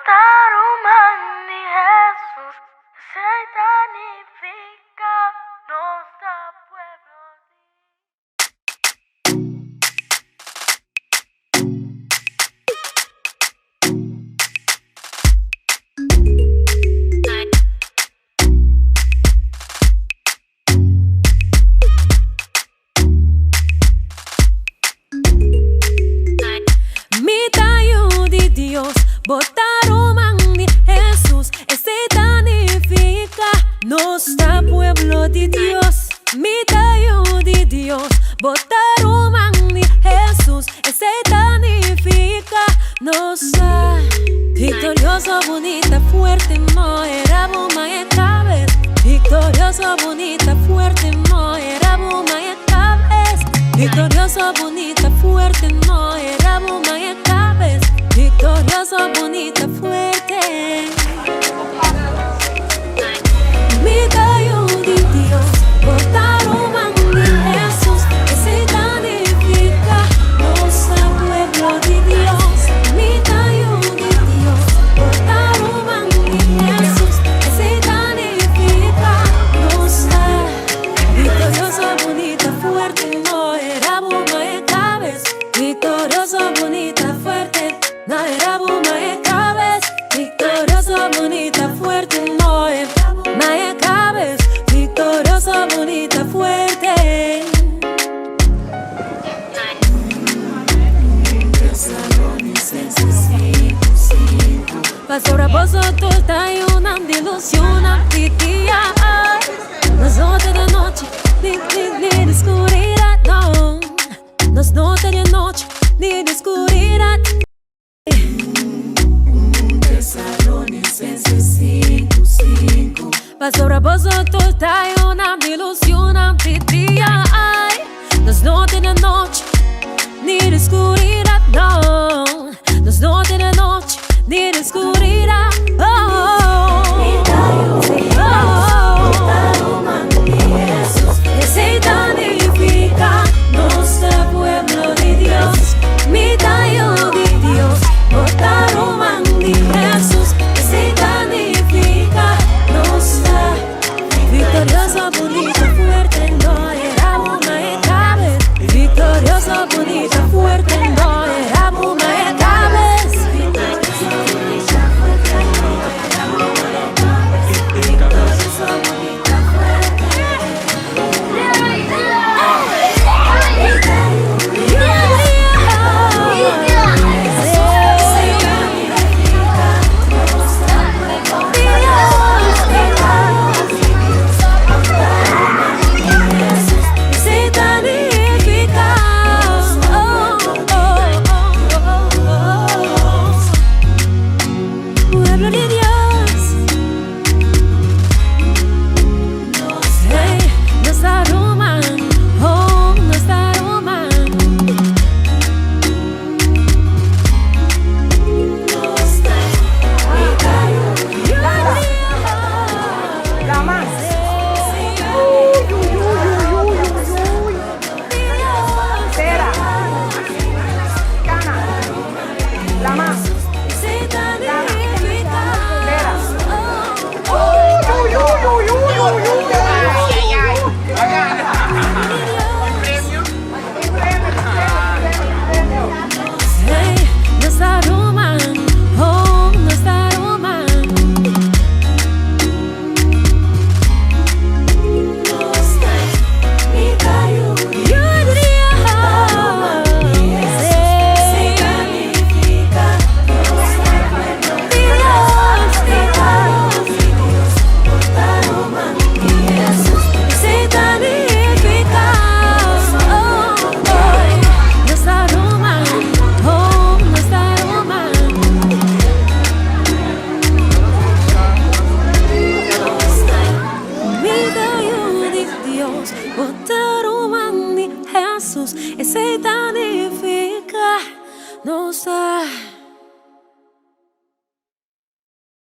Botaram em Jesus, santifica nossa pueblo. Botaram en Jesús, ese significa nuestro pueblo de Dios. Mitayo de Dios, botaram en Jesús, ese significa nuestra victoriosa, bonita, fuerte, no era bomba en cabeza. Victoriosa, bonita, fuerte, no era bomba en cabeza. Victoriosa, bonita, fuerte, no era bomba en cabeza. Victoriosa, bonita, fuerte. Mitayo de Dios, botaram en Jesús, ese significa nuestro pueblo de Dios. Mitayo de Dios, botaram en Jesús, ese significa nuestra victoriosa, bonita, fuerte, no era bomba en cabeza. Victoriosa, bonita, fuerte, no era bomba en cabeza. Victoriosa, bonita, fuerte, no era bomba en cabeza. Victoriosa, bonita, fuerte. Pastora, vosotros hay una ilusión día. Nas noches de noche, ni de oscuridad, no. Nas noches de noche, ni de oscuridad. Tesalonicenses 5:5. Pastora, vosotros hay una ilusión día. Nas noches de noche, ni de oscuridad, no. Nas noches de noche, ni de oscuridad. Ese significa nuestro pueblo de Dios. Mitayo de Dios, botaram en Jesús. Ese significa nuestra victoriosa, bonita, fuerte, no era bomba en cabeza. Victoriosa, bonita, fuerte, no era bomba en cabeza. Victoriosa, bonita, fuerte, no era bomba en cabeza. Victoriosa, bonita, fuerte. Pueblo de Dios, hey, nos aroman, oh, nos aroman. La más. Cera. Cana. La más. Hey, nos aroman, oh, nos aroman. Botaram en Jesús, ese significa nuestra